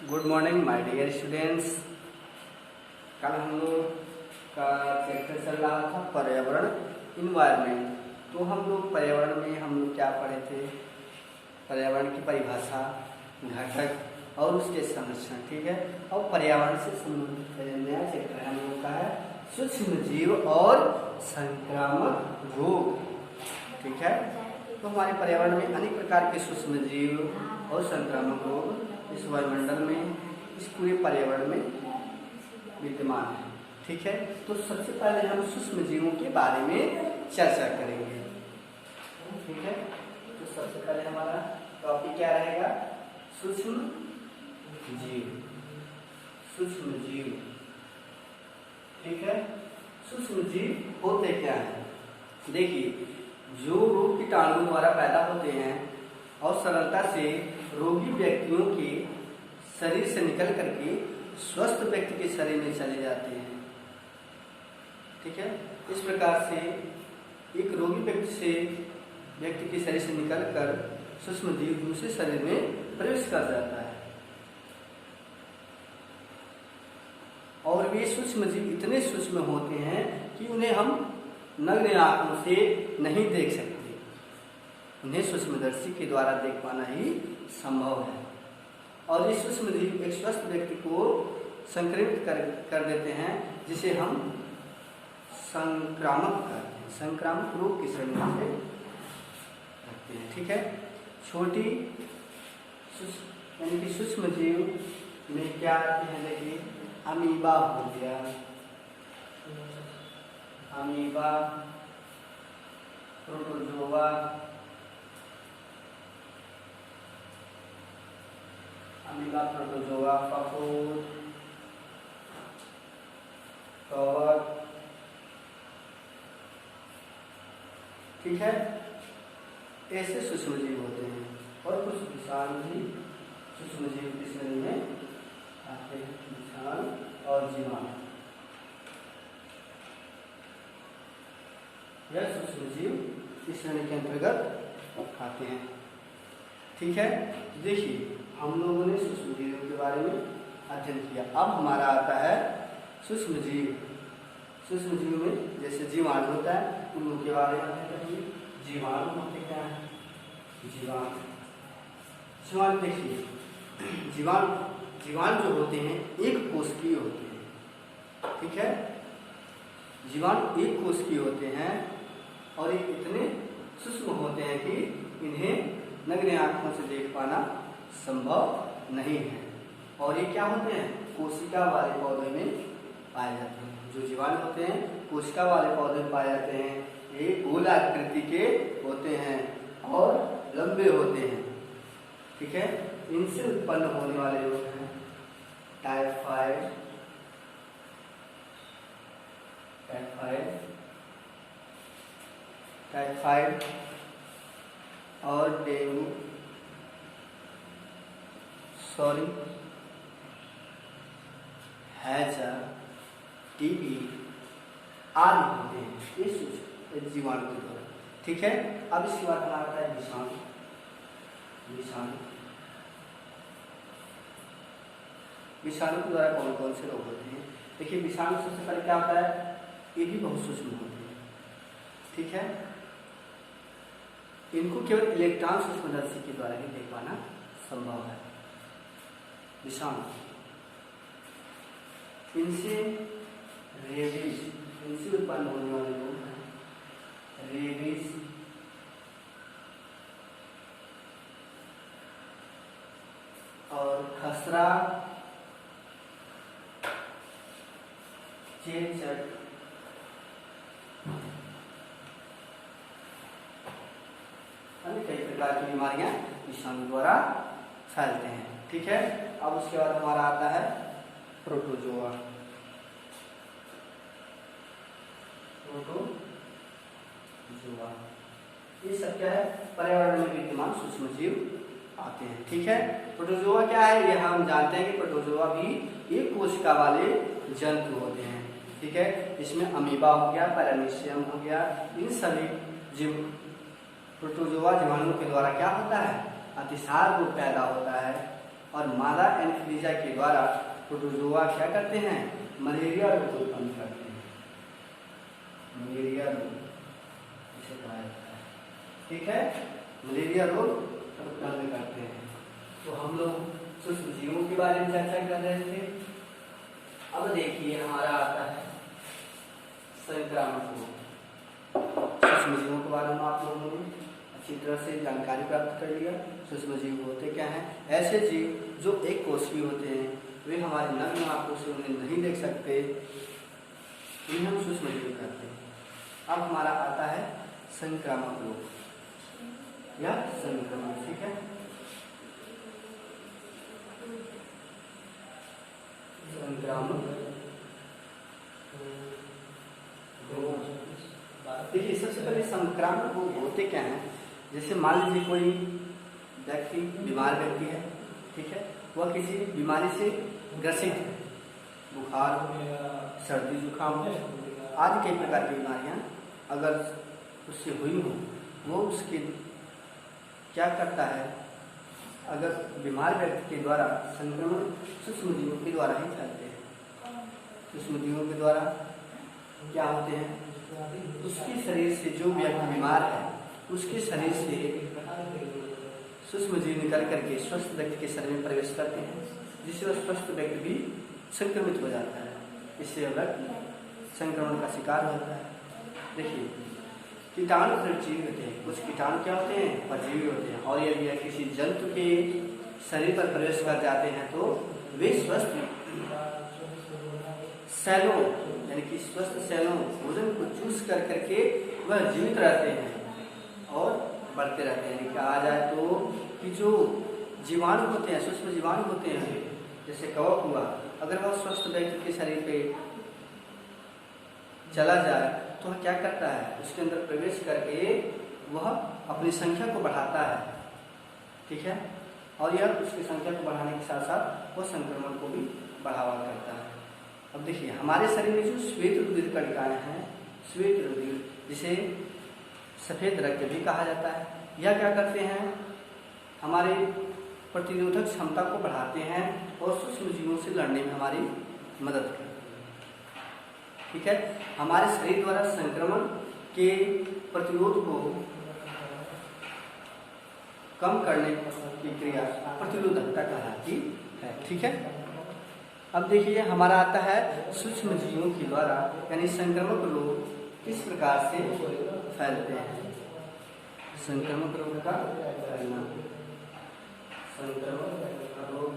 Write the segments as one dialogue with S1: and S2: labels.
S1: Good morning my dear students. कल हम लोग का चैप्टर चल रहा था पर्यावरण इन्वायरमेंट। तो हम लोग पर्यावरण में हम लोग क्या पढ़े थे? पर्यावरण की परिभाषा, घटक और उसके संरक्षण। ठीक है। और पर्यावरण से संबंधित नया चैप्टर हम लोग का है सूक्ष्म जीव और संक्रामक रोग। ठीक है। तो हमारे पर्यावरण में अनेक प्रकार के सूक्ष्म जीव और संक्रामक रोग इस वायुमंडल में, इस पूरे पर्यावरण में विद्यमान है। ठीक है। तो सबसे पहले हम सूक्ष्म जीवों के बारे में चर्चा करेंगे। ठीक है। तो सबसे पहले हमारा टॉपिक क्या रहेगा? सूक्ष्म जीव। सूक्ष्म जीव। ठीक है। सूक्ष्म जीव होते क्या हैं? देखिए, जो रोग कीटाणु द्वारा पैदा होते हैं और सरलता से रोगी व्यक्तियों के शरीर से निकल करके स्वस्थ व्यक्ति के शरीर में चले जाते हैं। ठीक है। इस प्रकार से एक रोगी व्यक्ति के शरीर से निकलकर सूक्ष्म जीव दूसरे शरीर में प्रवेश कर जाता है। और वे सूक्ष्म जीव इतने सूक्ष्म होते हैं कि उन्हें हम नग्न आंखों से नहीं देख सकते। उन्हें सूक्ष्मदर्शी के द्वारा देख पाना ही संभव है। और ये सूक्ष्म जीव एक स्वस्थ व्यक्ति को संक्रमित कर देते हैं, जिसे हम संक्रामक कहते हैं। संक्रामक रोग की श्रेणी से रखते हैं। ठीक है। छोटी यानी कि सूक्ष्म जीव में क्या आते हैं? देखिए, अमीबा हो गया, अमीबा, प्रोटोजोआ, अमीबा, प्रोटोजोआ, फफूंद, कवक। ठीक है। ऐसे सूक्ष्म जीव होते हैं। और कुछ विषाणु भी सूक्ष्म जीव की श्रेणी में आते हैं। विषाणु और जीवाणु, यह सूक्ष्म जीव इस श्रेणी के अंतर्गत आते हैं। ठीक है। देखिए, हम लोगों ने सूक्ष्म जीवों के बारे में अध्ययन किया। अब हमारा आता है सूक्ष्म जीव। सूक्ष्म जीव में जैसे जीवाणु होता है, उन लोगों के बारे में अध्ययन करेंगे। जीवाणु होते क्या है? जीवाणु देखिए, जीवाणु जो होते हैं एक कोशिकीय होते हैं। ठीक है। जीवाणु एक कोशिकीय होते हैं और ये इतने सूक्ष्म होते हैं कि इन्हें नग्न आंखों से देख पाना संभव नहीं है। और ये क्या होते हैं? कोशिका वाले पौधे में पाए जाते हैं। जो जीवाणु होते हैं कोशिका वाले पौधे में पाए जाते हैं। ये गोलाकृति के होते हैं और लंबे होते हैं। ठीक है। इनसे उत्पन्न होने वाले रोग हैं टाइफाइड, और डेंगू, हैजा, टीबी आदि होते हैं इस जीवाणु के द्वारा। ठीक है। अब इसके बाद हमारा आता है विषाणु। विषाणु के द्वारा कौन कौन से रोग होते हैं? देखिए, विषाणु सबसे पहले क्या होता है? ये भी बहुत सूक्ष्म होते हैं। ठीक है। इनको केवल इलेक्ट्रॉन सूक्ष्मदर्शी के द्वारा ही देख पाना संभव है। विषाणु, इनसे रेबीज, इनसे उत्पन्न होने वाले रोग हैं रेबीज, और खसरा, चेचक, कई प्रकार की बीमारियां विषाणु द्वारा फैलते हैं। ठीक है। अब उसके बाद हमारा आता है प्रोटोजोआ। ये सब क्या है? पर्यावरण में विद्यमान सूक्ष्म जीव आते हैं। ठीक है। प्रोटोजोआ क्या है? ये हम जानते हैं कि प्रोटोजोआ भी एक कोशिका वाले जंतु होते हैं। ठीक है। इसमें अमीबा हो गया, पैरामीशियम हो गया, इन सभी जीव प्रोटोजोआ जीवाणुओं के द्वारा क्या होता है? अतिसार रोग पैदा होता है। और और मादा एन्फ्लुएंजा के द्वारा प्रोटोजोआ क्या करते हैं, मलेरिया रोग उत्पन्न करते हैं। मलेरिया रोग इसे कहा जाता है, ठीक है, मलेरिया रोग उत्पन्न करते हैं। तो हम लोग सूक्ष्म जीवों के बारे में चर्चा कर रहे थे। अब देखिए हमारा आता है संक्रामक रोग। सूक्ष्म जीवों के बारे में आप लोगों ने अच्छी तरह से जानकारी प्राप्त कर लिया। सूक्ष्म जीव होते क्या हैं, ऐसे जीव जो एक कोषीय होते हैं, वे हमारी नग्न आंखों से उन्हें नहीं देख सकते, इन्हें हम सूक्ष्म जीव कहते हैं। अब हमारा आता है संक्रामक रोग या संक्रमण, ठीक है। संक्रामक रोग, देखिए सबसे पहले संक्रामक रोग होते क्या हैं। जैसे मान लीजिए कोई व्यक्ति बीमार व्यक्ति है, ठीक है, वह किसी बीमारी से ग्रसित है, बुखार हो, सर्दी जुकाम हो, आदि कई प्रकार की बीमारियां अगर उससे हुई हो, वो उसके क्या करता है, अगर बीमार व्यक्ति के द्वारा संक्रमण सूक्ष्म जीवों के द्वारा ही फैलते हैं। सूक्ष्म जीवों के द्वारा क्या होते हैं, उसके शरीर से जो व्यक्ति बीमार है उसके शरीर से सूक्ष्म जीव निकल करके स्वस्थ व्यक्ति के शरीर में प्रवेश करते हैं, जिससे वह स्वस्थ व्यक्ति भी संक्रमित हो जाता है। इससे व्यक्ति संक्रमण का शिकार होता है। देखिए कीटाणु परजीवी होते हैं, कुछ कीटाणु क्या होते हैं, परजीवी होते हैं, और यदि यह किसी जंतु के शरीर पर प्रवेश कर जाते हैं तो वे स्वस्थ सेलों यानी कि स्वस्थ सेलों भोजन को चूस कर करके वह जीवित रहते हैं और बढ़ते रहते हैं। कहा जाए तो कि जो जीवाणु होते हैं, सूक्ष्म जीवाणु होते हैं, जैसे कवक हुआ, अगर वह स्वस्थ व्यक्ति के शरीर पे चला जाए तो वह क्या करता है, उसके अंदर प्रवेश करके वह अपनी संख्या को बढ़ाता है, ठीक है, और यह उसकी संख्या को बढ़ाने के साथ साथ वह संक्रमण को भी बढ़ावा करता है। अब देखिए हमारे शरीर में जो श्वेत रुधिर कणिकाएं हैं, श्वेत रुधिर जिसे सफेद रक्त भी कहा जाता है, यह क्या करते हैं, हमारे प्रतिरोधक क्षमता को बढ़ाते हैं और सूक्ष्म जीवों से लड़ने में हमारी मदद करते हैं, ठीक है। हमारे शरीर द्वारा संक्रमण के प्रतिरोध को कम करने की क्रिया प्रतिरोधकता कहलाती है, ठीक है। अब देखिए हमारा आता है सूक्ष्म जीवों के द्वारा यानी संक्रामक रोग किस प्रकार से फैलते हैं। संक्रामक रोग का फैलना, संक्रामक रोग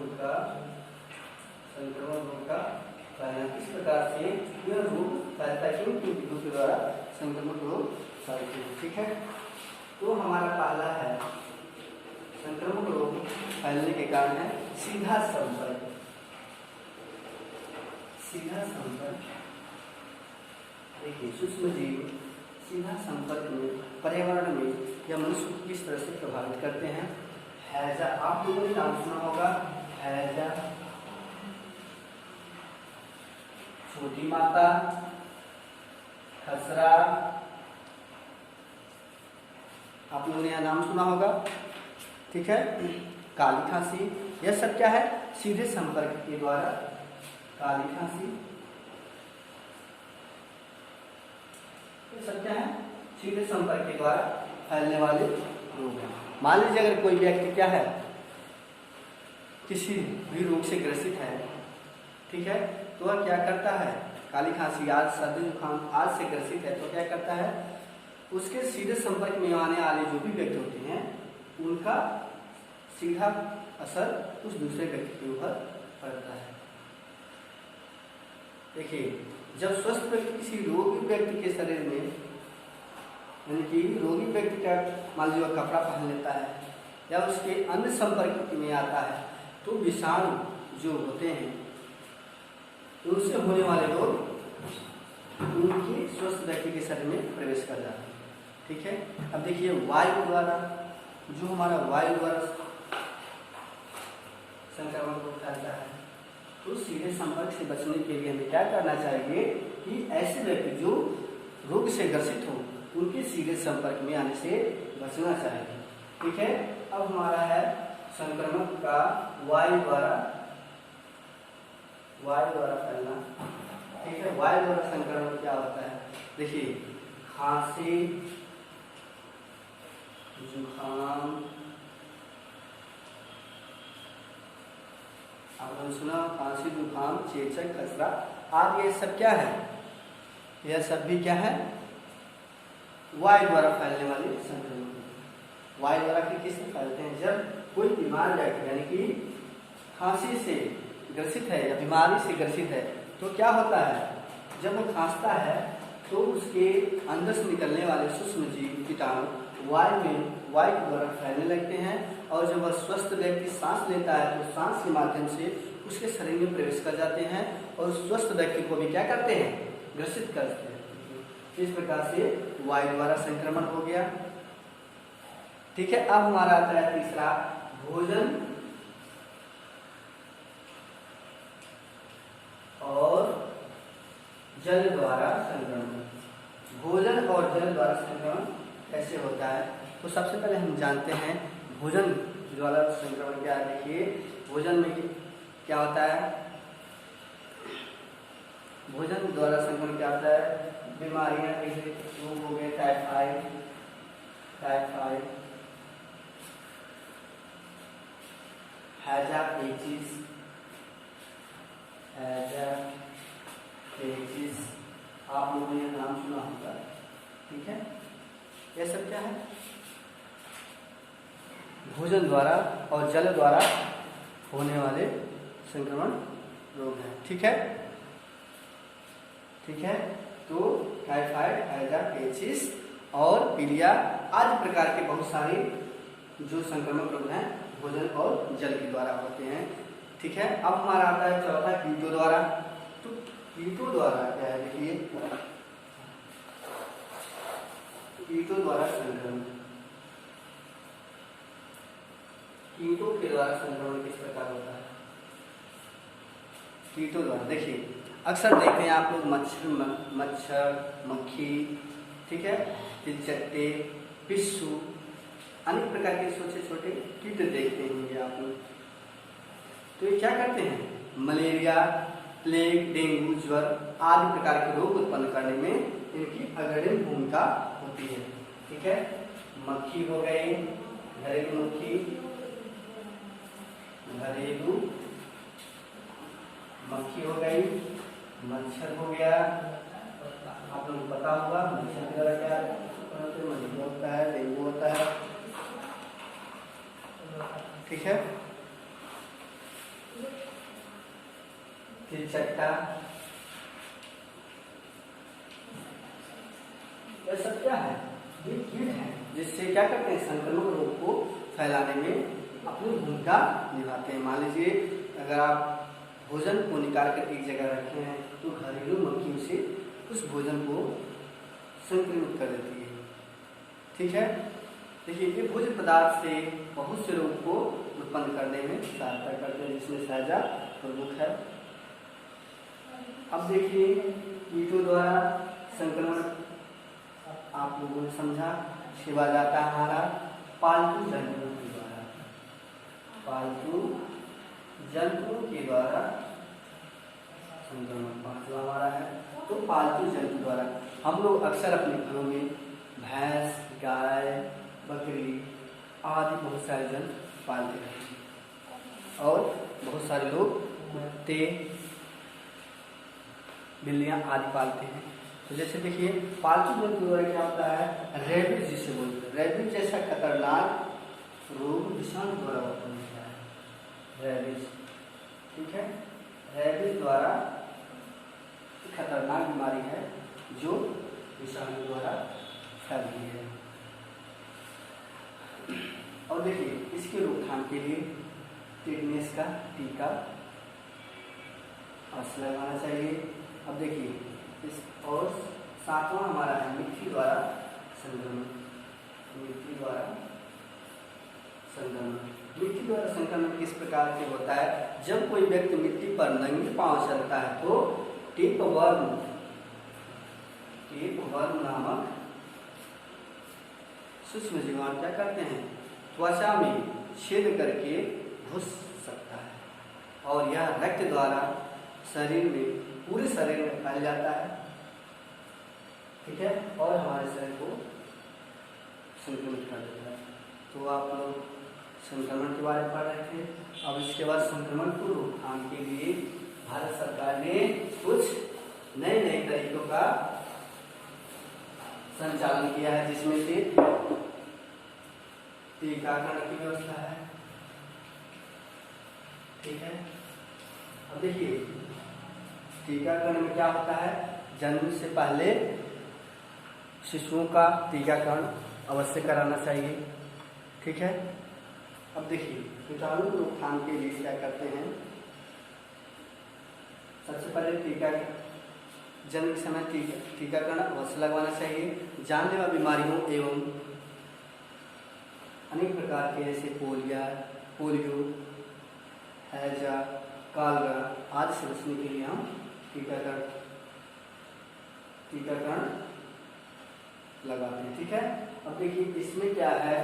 S1: का फैलना किस प्रकार से यह रोग फैलता है, क्योंकि विधियों के द्वारा संक्रामक रोग फैलते हैं, ठीक है। तो हमारा पहला है संक्रामक रोग फैलने के कारण है सीधा संपर्क। सीधा संपर्क, देखिए सूक्ष्म जीव सीधा संपर्क में पर्यावरण में या मनुष्य को किस तरह से प्रभावित करते हैं। हैजा, आप लोगों ने नाम सुना होगा, हैजा, छोटी माता, खसरा, आप लोगों ने यह नाम सुना होगा, ठीक है। काली खांसी, यह सब क्या है, सीधे संपर्क के द्वारा, काली खांसी, ये सब क्या है, सीधे संपर्क के द्वारा फैलने वाले रोग हैं। मान लीजिए अगर कोई व्यक्ति क्या है, किसी भी रोग से ग्रसित है, ठीक है, तो वह क्या करता है, काली खांसी आज सर्दी जुकाम आज से ग्रसित है तो क्या करता है, उसके सीधे संपर्क में आने वाले जो भी व्यक्ति होते हैं उनका सीधा असर उस दूसरे व्यक्ति के ऊपर पड़ता है। देखिए जब स्वस्थ व्यक्ति किसी रोगी व्यक्ति के शरीर में, यानी कि रोगी व्यक्ति का मान लीजिए कपड़ा पहन लेता है या उसके अन्य संपर्क में आता है, तो विषाणु जो होते हैं उनसे होने वाले रोग उनके स्वस्थ व्यक्ति के शरीर में प्रवेश कर जाते हैं, ठीक है। अब देखिए वायु द्वारा, जो हमारा वायु द्वारा संक्रमण को फैलता है, तो सीधे संपर्क से बचने के लिए हमें क्या करना चाहिए कि ऐसे व्यक्ति जो रोग से ग्रसित हो उनके सीधे संपर्क में आने से बचना चाहिए, ठीक है। अब हमारा है संक्रमण का वायु द्वारा फैलना। ठीक है, वायु द्वारा संक्रमण क्या होता है? देखिए, खांसी, जुकाम, आपने सुना खांसी, जुकाम, चेचक, खसरा आदि, ये सब क्या है? यह सब भी क्या है? वायु द्वारा फैलने वाले संक्रमण। वायु द्वारा किससे फैलते हैं? जब कोई बीमार व्यक्ति यानी कि खांसी से ग्रसित है या बीमारी से ग्रसित है तो क्या होता है? जब वो खांसता है तो उसके अंदर से निकलने वाले सूक्ष्म जीव कीटाणु वायु के द्वारा फैलने लगते हैं, और जब वह स्वस्थ व्यक्ति सांस लेता है तो सांस के माध्यम से उसके शरीर में प्रवेश कर जाते हैं और स्वस्थ व्यक्ति को भी क्या करते हैं? ग्रसित करते हैं। इस प्रकार से वायु द्वारा संक्रमण हो गया। ठीक है, अब हमारा आता है तीसरा, भोजन और जल द्वारा संक्रमण। भोजन और जल द्वारा संक्रमण कैसे होता है? तो सबसे पहले हम जानते हैं भोजन द्वारा संक्रमण क्या है। देखिए, भोजन में क्या होता है? भोजन द्वारा संक्रमण क्या होता है? बीमारियां जैसे रोग हो गए, टाइफाइड, हैजा पेचिस, आप लोगों ने नाम सुना होगा। ठीक है, ये सब क्या है? भोजन द्वारा और जल द्वारा होने वाले संक्रमण रोग हैं। ठीक है, तो टाइफाइड, हैजा, पेचिस और पीलिया आदि प्रकार के बहुत सारे जो संक्रमण रोग हैं भोजन और जल के द्वारा होते हैं। ठीक है, अब हमारा आता है चौथा, कीटों द्वारा। तो कीटों द्वारा क्या है? देखिए, कीटों द्वारा संक्रमण, कीटों के द्वारा संक्रमण किस प्रकार होता है? कीटों द्वारा देखिए, अक्सर देखते हैं आप लोग मच्छर, मक्खी, ठीक है, तिलचट्टे, पिस्सू, अनेक प्रकार के छोटे छोटे कीट देखते हैं आप लोग। तो ये क्या करते हैं? मलेरिया, प्लेग, डेंगू, ज्वर आदि प्रकार के रोग उत्पन्न करने में इनकी अग्रणी भूमिका होती है। ठीक है, मक्खी हो गई, घरेलू मक्खी हो गई, मच्छर हो गया, आप लोगों को पता होगा मच्छर द्वारा क्या मलेरिया होता है, डेंगू होता है। ठीक है, तिलचट्टा, यह सब क्या है? ये कीट है जिससे क्या करते हैं? संक्रमण रोग को फैलाने में अपनी भूमिका निभाते हैं। मान लीजिए अगर आप भोजन को निकाल कर एक जगह रखे हैं तो घरेलू मक्खी उसे उस भोजन को संक्रमित कर देती है। ठीक है, देखिए, ये भोजन पदार्थ से बहुत से रोग को उत्पन्न करने में सहायता करते हैं, जिसमें सहजा प्रमुख है। अब देखिए, कीटों द्वारा संक्रमण आप लोगों ने समझा। इसके बाद आता है हमारा पालतू जंतुओं के द्वारा। पालतू जंतुओं के द्वारा संक्रमण पांचवा हमारा है। तो पालतू जंतु द्वारा हम लोग अक्सर अपने घरों में भैंस, गाय, बकरी आदि बहुत सारे जंतु पालते हैं, और बहुत सारे लोग कुत्ते, बिल्लियां आदि पालते हैं। तो जैसे देखिए, पालतू जंतु द्वारा क्या होता है? रेबीज जिसे बोलते हैं, रेबीज जैसा खतरनाक रोग विषाणु द्वारा उत्पन्न होता है। रेबीज, ठीक है, रेबीज द्वारा खतरनाक बीमारी है जो विषाणु द्वारा फैलती है। और देखिए, इसके रोकथाम के लिए टेटनस का टीका अवश्य लगाना चाहिए। अब देखिए, इस और सातवां हमारा है मिट्टी द्वारा संक्रमण। मिट्टी द्वारा संक्रमण किस प्रकार से होता है? जब कोई व्यक्ति मिट्टी पर नंगे पांव चलता है तो टेपवर्म नामक सूक्ष्म जीवाणु क्या करते हैं? त्वचा में छेद करके घुस सकता है और यह रक्त द्वारा शरीर में, पूरे शरीर में फैल जाता है, ठीक है, और हमारे शरीर को संक्रमित कर देता है। तो आप लोग संक्रमण के बारे में पढ़ रहे थे। अब इसके बाद संक्रमण को रोकथाम के लिए भारत सरकार ने कुछ नए नए तरीकों का संचालन किया है, जिसमें से टीकाकरण की व्यवस्था है, ठीक है। अब देखिए टीकाकरण में क्या होता है, जन्म से पहले शिशुओं का टीकाकरण अवश्य कराना चाहिए, ठीक है। अब देखिए कीटाणु की रोकथाम के लिए क्या करते हैं, सबसे पहले जन्म के समय टीकाकरण अवश्य लगवाना चाहिए। जानलेवा बीमारियों एवं अनेक प्रकार के जैसे पोलियो, हैजा, कालरा आदि से बचने के लिए हम टीकाकरण लगाते हैं, ठीक है। अब देखिए इसमें क्या है,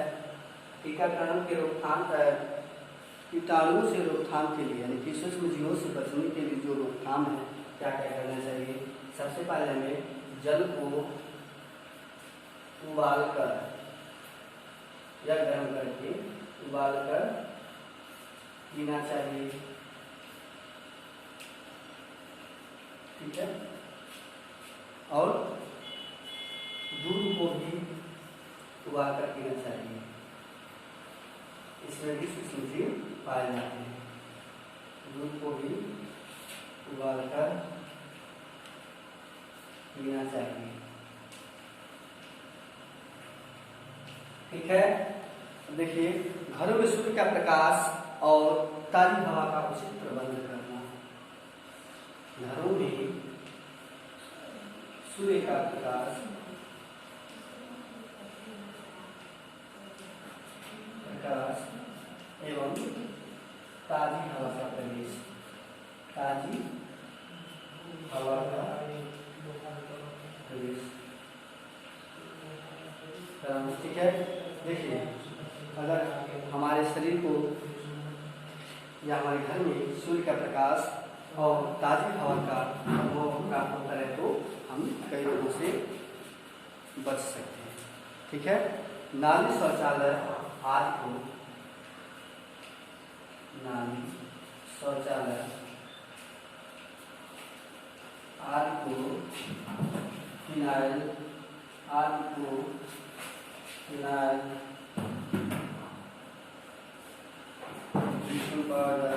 S1: टीकाकरण के रोकथाम कीटाणुओं से रोकथाम के लिए यानी कि सूक्ष्म जीवों से बचने के लिए जो रोकथाम है, क्या क्या करना चाहिए। सबसे पहले हमें जल को उबालकर या गर्म करके उबालकर पीना चाहिए, ठीक है। और दूध को भी उबालकर पीना चाहिए, इसमें भी सूक्ष्म जीव पाए जाते हैं। दूध को भी उबालकर पीना चाहिए, ठीक है। देखिए घरों में सूर्य का प्रकाश और ताजी हवा का उचित प्रबंध करना। घरों में सूर्य का प्रकाश एवं ताजी हवा का प्रवेश, ताजी हवा का प्रवेश, ठीक है। देखिए अगर हमारे शरीर को या हमारे घर में सूर्य का प्रकाश और ताजी हवा का अनुभव प्राप्त होता है तो हम कई रोगों से बच सकते हैं, ठीक है। नाली शौचालय आदि को फिनाइल ब्लीचिंग पाउडर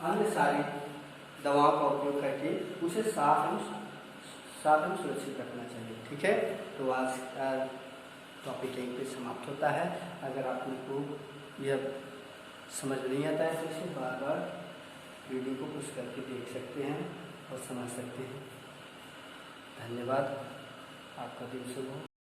S1: अन्य सारी दवाओं का उपयोग करके उसे साफ एवं सुरक्षित रखना चाहिए, ठीक है। तो आज का टॉपिक यहीं पे समाप्त होता है। अगर आप लोग को यह समझ नहीं आता है तो इसे बार बार वीडियो को पुश करके देख सकते हैं और समझ सकते हैं। धन्यवाद, आपका दिन शुभ हो।